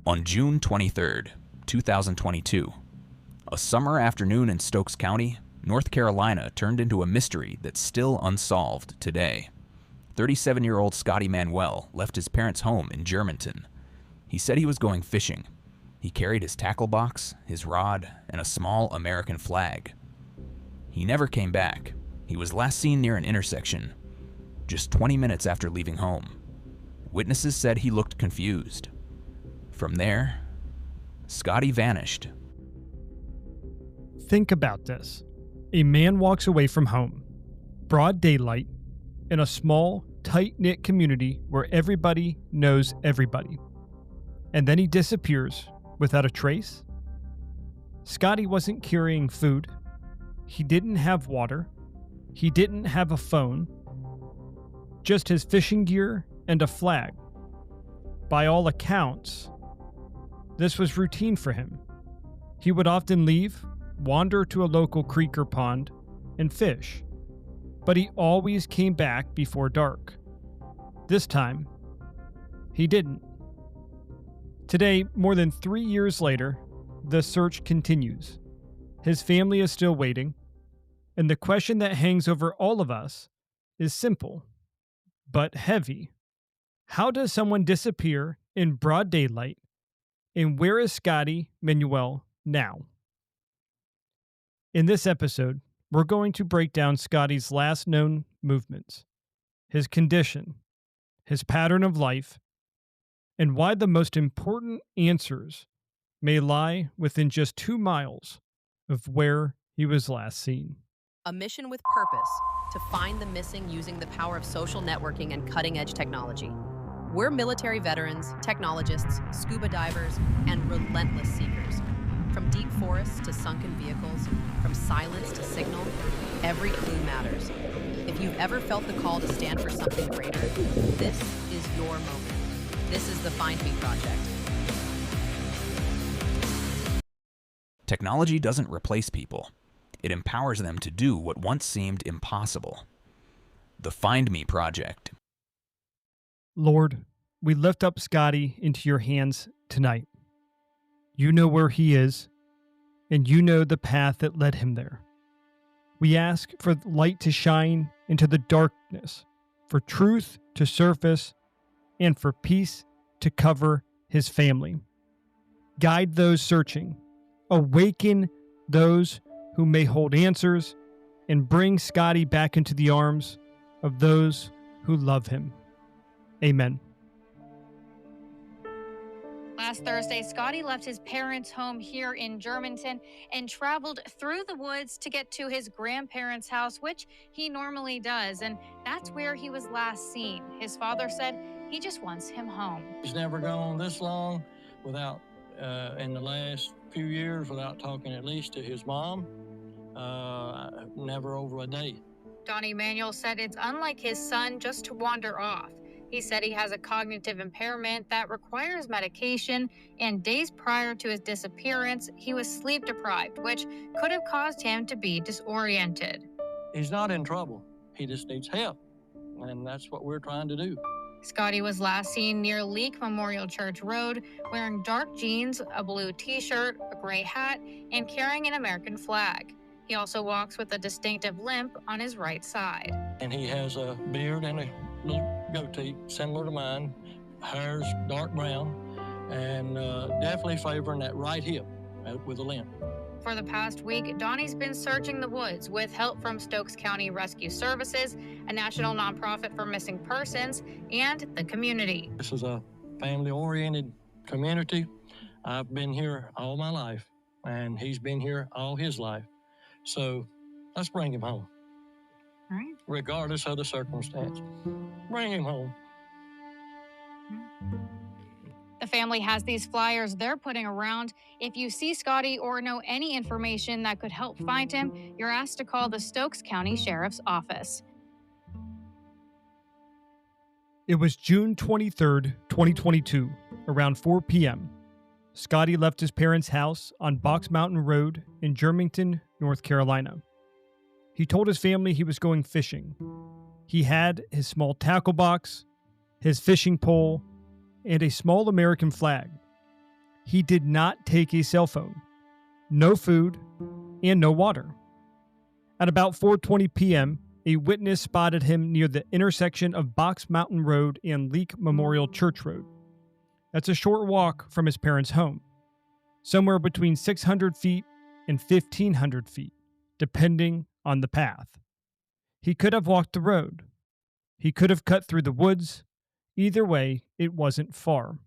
On June 23rd, 2022, a summer afternoon in Stokes County, North Carolina turned into a mystery that's still unsolved today. 37-year-old Scotty Manuel left his parents' home in Germantown. He said he was going fishing. He carried his tackle box, his rod, and a small American flag. He never came back. He was last seen near an intersection, just 20 minutes after leaving home. Witnesses said he looked confused. From there, Scotty vanished. Think about this. A man walks away from home, broad daylight, in a small, tight-knit community where everybody knows everybody. And then he disappears without a trace? Scotty wasn't carrying food. He didn't have water. He didn't have a phone. Just his fishing gear and a flag. By all accounts, this was routine for him. He would often leave, wander to a local creek or pond, and fish. But he always came back before dark. This time, he didn't. Today, more than 3 years later, the search continues. His family is still waiting, and the question that hangs over all of us is simple, but heavy. How does someone disappear in broad daylight, and where is Scotty Manuel now? In this episode, we're going to break down Scotty's last known movements, his condition, his pattern of life, and why the most important answers may lie within just 2 miles of where he was last seen. A mission with purpose to find the missing using the power of social networking and cutting-edge technology. We're military veterans, technologists, scuba divers, and relentless seekers. From deep forests to sunken vehicles, from silence to signal, every clue matters. If you've ever felt the call to stand for something greater, this is your moment. This is the Find Me Project. Technology doesn't replace people. It empowers them to do what once seemed impossible. The Find Me Project. Lord, we lift up Scotty into your hands tonight. You know where he is, and you know the path that led him there. We ask for light to shine into the darkness, for truth to surface, and for peace to cover his family. Guide those searching, awaken those who may hold answers, and bring Scotty back into the arms of those who love him. Amen. Last Thursday, Scotty left his parents' home here in Germantown and traveled through the woods to get to his grandparents' house, which he normally does, and that's where he was last seen. His father said he just wants him home. He's never gone this long without, in the last few years, without talking at least to his mom, never over a day. Scotty Manuel said it's unlike his son just to wander off. He said he has a cognitive impairment that requires medication, and days prior to his disappearance, he was sleep deprived, which could have caused him to be disoriented. He's not in trouble. He just needs help, and that's what we're trying to do. Scotty was last seen near Leak Memorial Church Road, wearing dark jeans, a blue t-shirt, a gray hat, and carrying an American flag. He also walks with a distinctive limp on his right side. And he has a beard and a little goatee, similar to mine. Hair's dark brown, and definitely favoring that right hip with a limp. For the past week, Donnie's been searching the woods with help from Stokes County Rescue Services, a national nonprofit for missing persons, and the community. This is a family-oriented community. I've been here all my life, and he's been here all his life. So let's bring him home. All right. Regardless of the circumstance. Bring him home. The family has these flyers they're putting around. If you see Scotty or know any information that could help find him, you're asked to call the Stokes County Sheriff's Office. It was June 23rd, 2022, around 4 p.m. Scotty left his parents' house on Baux Mountain Road in Germantown, North Carolina. He told his family he was going fishing. He had his small tackle box, his fishing pole, and a small American flag. he did not take a cell phone, no food, and no water. At about 4:20 p.m., a witness spotted him near the intersection of Baux Mountain Road and Leak Memorial Church Road. That's a short walk from his parents' home, somewhere between 600 feet and 1,500 feet, depending on the path. He could have walked the road. He could have cut through the woods. Either way, it wasn't far.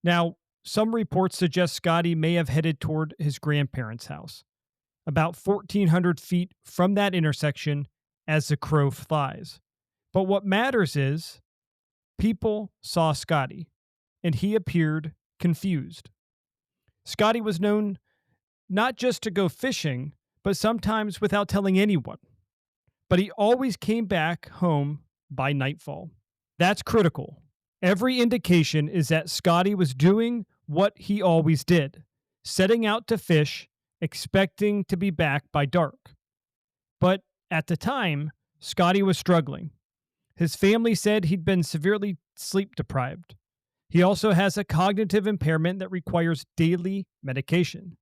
Now, some reports suggest Scotty may have headed toward his grandparents' house, about 1,400 feet from that intersection as the crow flies. But what matters is, people saw Scotty, and he appeared confused. Scotty was known not just to go fishing, but sometimes without telling anyone. But he always came back home by nightfall. That's critical. Every indication is that Scotty was doing what he always did, setting out to fish, expecting to be back by dark. But at the time, Scotty was struggling. His family said he'd been severely sleep deprived. He also has a cognitive impairment that requires daily medication.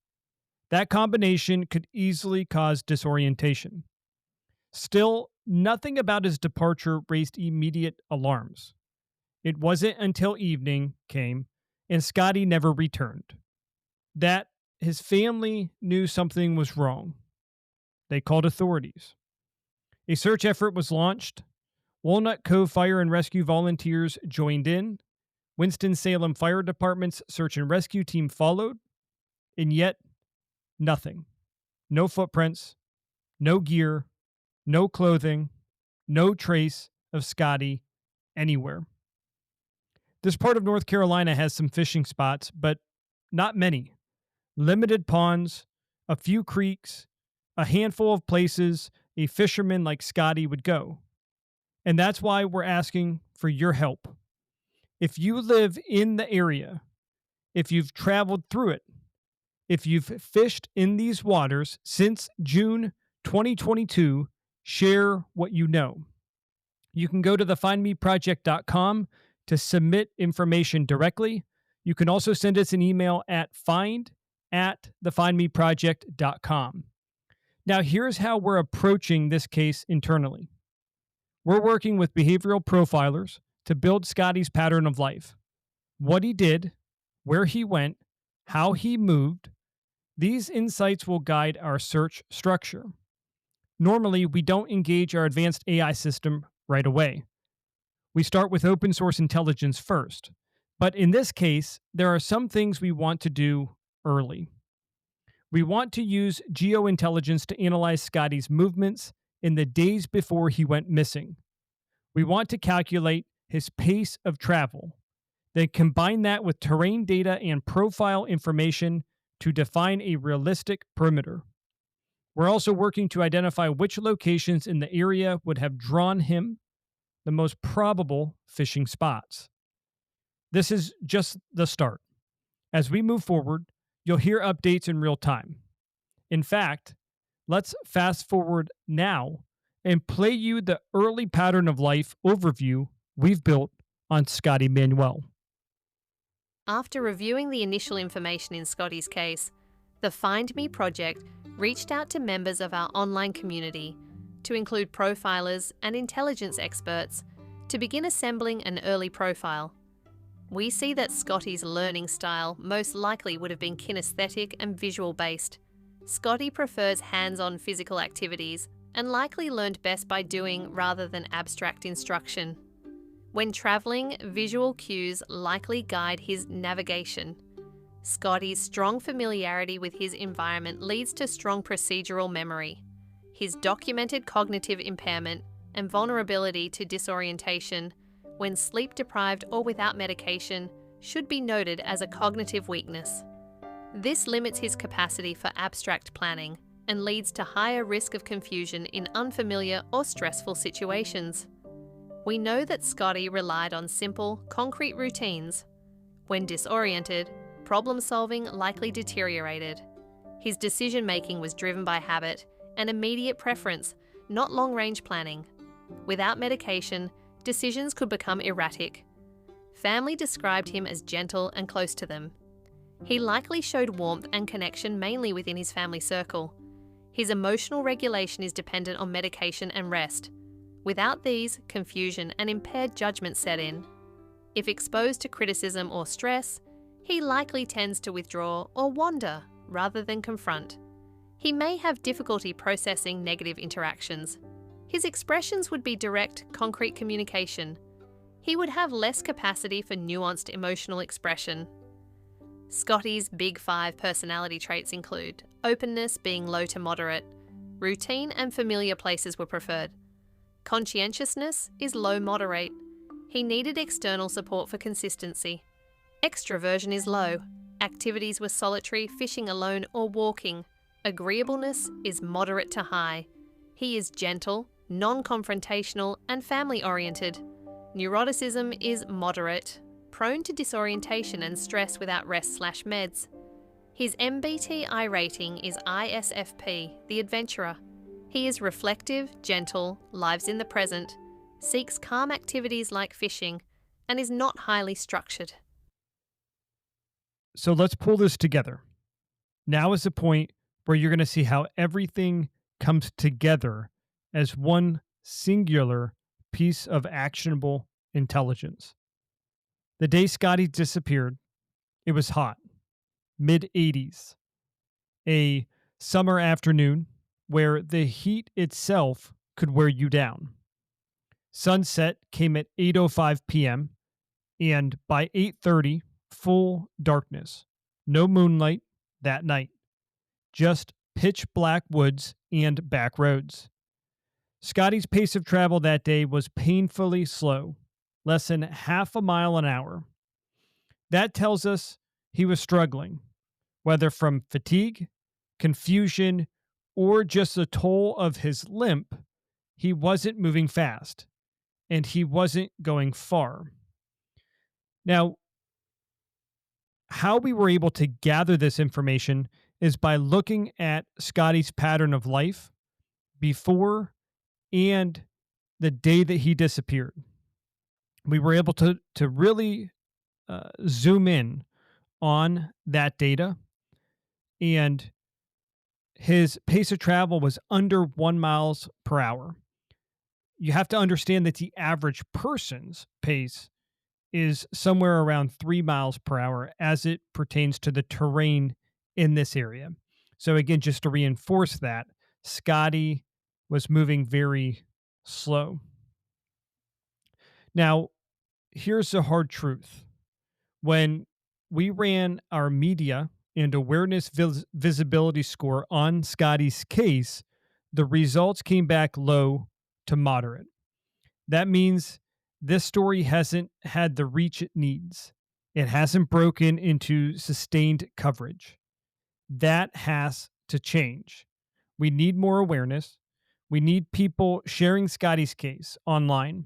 That combination could easily cause disorientation. Still, nothing about his departure raised immediate alarms. It wasn't until evening came and Scotty never returned that his family knew something was wrong. They called authorities. A search effort was launched. Walnut Cove Fire and Rescue volunteers joined in. Winston-Salem Fire Department's search and rescue team followed. And yet, nothing. No footprints, no gear, no clothing, no trace of Scotty anywhere. This part of North Carolina has some fishing spots, but not many. Limited ponds, a few creeks, a handful of places a fisherman like Scotty would go. And that's why we're asking for your help. If you live in the area, if you've traveled through it, if you've fished in these waters since June 2022, share what you know. You can go to thefindmeproject.com to submit information directly. You can also send us an email at find@thefindmeproject.com. Now, here's how we're approaching this case internally. We're working with behavioral profilers to build Scotty's pattern of life. What he did, where he went, how he moved. These insights will guide our search structure. Normally, we don't engage our advanced AI system right away. We start with open source intelligence first. But in this case, there are some things we want to do early. We want to use geointelligence to analyze Scotty's movements in the days before he went missing. We want to calculate his pace of travel, then combine that with terrain data and profile information to define a realistic perimeter. We're also working to identify which locations in the area would have drawn him the most probable fishing spots. This is just the start. As we move forward, you'll hear updates in real time. In fact, let's fast forward now and play you the early pattern of life overview we've built on Scotty Manuel. After reviewing the initial information in Scotty's case, the Find Me project reached out to members of our online community, to include profilers and intelligence experts, to begin assembling an early profile. We see that Scotty's learning style most likely would have been kinesthetic and visual-based. Scotty prefers hands-on physical activities and likely learned best by doing rather than abstract instruction. When traveling, visual cues likely guide his navigation. Scotty's strong familiarity with his environment leads to strong procedural memory. His documented cognitive impairment and vulnerability to disorientation when sleep-deprived or without medication should be noted as a cognitive weakness. This limits his capacity for abstract planning and leads to higher risk of confusion in unfamiliar or stressful situations. We know that Scotty relied on simple, concrete routines. When disoriented, problem-solving likely deteriorated. His decision-making was driven by habit and immediate preference, not long-range planning. Without medication, decisions could become erratic. Family described him as gentle and close to them. He likely showed warmth and connection mainly within his family circle. His emotional regulation is dependent on medication and rest. Without these, confusion and impaired judgment set in. If exposed to criticism or stress, he likely tends to withdraw or wander rather than confront. He may have difficulty processing negative interactions. His expressions would be direct, concrete communication. He would have less capacity for nuanced emotional expression. Scotty's Big 5 personality traits include openness being low to moderate, routine and familiar places were preferred. Conscientiousness is low moderate. He needed external support for consistency. Extroversion is low. Activities were solitary, fishing alone or walking. Agreeableness is moderate to high. He is gentle, non-confrontational and family-oriented. Neuroticism is moderate, prone to disorientation and stress without rest/meds. His MBTI rating is ISFP, the adventurer. He is reflective, gentle, lives in the present, seeks calm activities like fishing, and is not highly structured. So let's pull this together. Now is the point where you're going to see how everything comes together as one singular piece of actionable intelligence. The day Scotty disappeared, it was hot, mid-80s, a summer afternoon where the heat itself could wear you down. Sunset came at 8:05 p.m., and by 8:30, full darkness. No moonlight that night. Just pitch black woods and back roads. Scotty's pace of travel that day was painfully slow, less than half a mile an hour. That tells us he was struggling, whether from fatigue, confusion, or just the toll of his limp. He wasn't moving fast, and he wasn't going far. Now, how we were able to gather this information is by looking at Scotty's pattern of life before and the day that he disappeared. We were able to really zoom in on that data, and his pace of travel was under 1 mile per hour. You have to understand that the average person's pace is somewhere around 3 miles per hour as it pertains to the terrain in this area. So again, just to reinforce that, Scotty was moving very slow. Now, here's the hard truth. When we ran our media and awareness visibility score on Scotty's case, the results came back low to moderate. That means this story hasn't had the reach it needs. It hasn't broken into sustained coverage. That has to change. We need more awareness. We need people sharing Scotty's case online.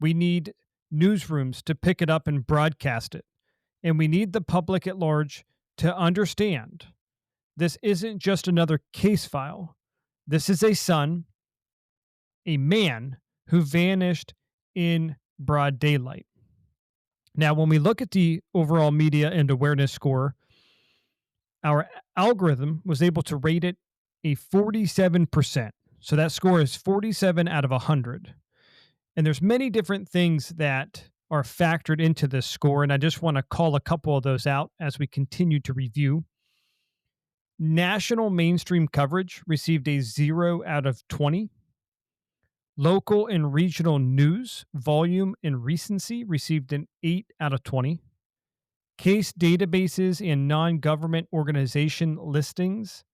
We need newsrooms to pick it up and broadcast it. And we need the public at large to understand this isn't just another case file. This is a son, a man who vanished in broad daylight. Now, when we look at the overall media and awareness score, our algorithm was able to rate it a 47%. So that score is 47 out of 100. And there's many different things that are factored into this score, and I just want to call a couple of those out as we continue to review. National mainstream coverage received a 0 out of 20. Local and regional news, volume and recency received an 8 out of 20. Case databases and non-government organization listings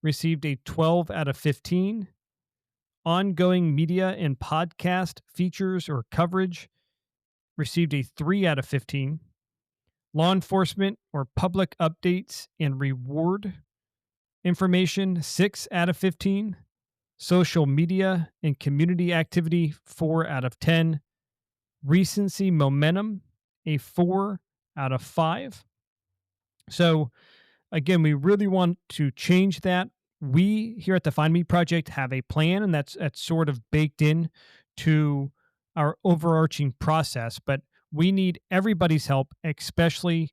received a 12 out of 15. Ongoing media and podcast features or coverage received a 3 out of 15. Law enforcement or public updates and reward information, 6 out of 15. Social media and community activity, 4 out of 10. Recency momentum, a 4 out of 5. So again, we really want to change that. We here at the Find Me Project have a plan, and that's sort of baked in to our overarching process, but we need everybody's help, especially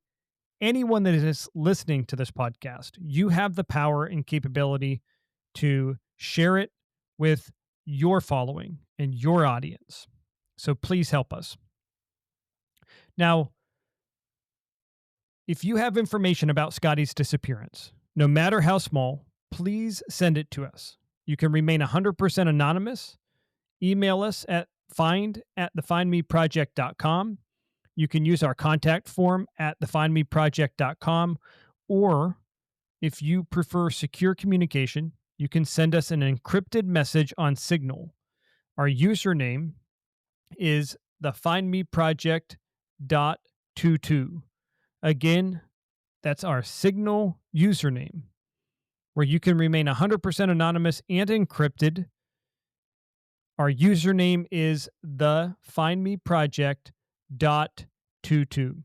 anyone that is listening to this podcast, you have the power and capability to share it with your following and your audience. So please help us. Now, if you have information about Scotty's disappearance, no matter how small, please send it to us. You can remain 100% anonymous. Email us at find@thefindmeproject.com. You can use our contact form at thefindmeproject.com, or if you prefer secure communication, you can send us an encrypted message on Signal. Our username is thefindmeproject.22. Again, that's our Signal username, where you can remain 100% anonymous and encrypted. Our username is thefindmeproject.22.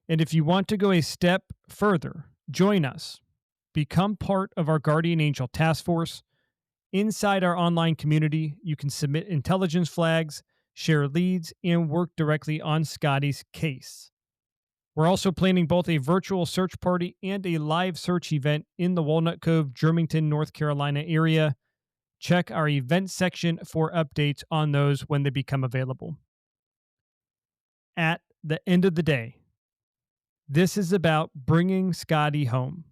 And if you want to go a step further, join us. Become part of our Guardian Angel Task Force. Inside our online community, you can submit intelligence flags, share leads, and work directly on Scotty's case. We're also planning both a virtual search party and a live search event in the Walnut Cove, Germington, North Carolina area. Check our event section for updates on those when they become available. At the end of the day, this is about bringing Scotty home,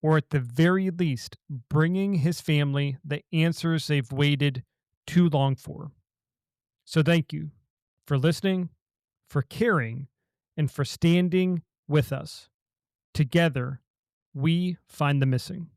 or at the very least, bringing his family the answers they've waited too long for. So thank you for listening, for caring, and for standing with us. Together, we find the missing.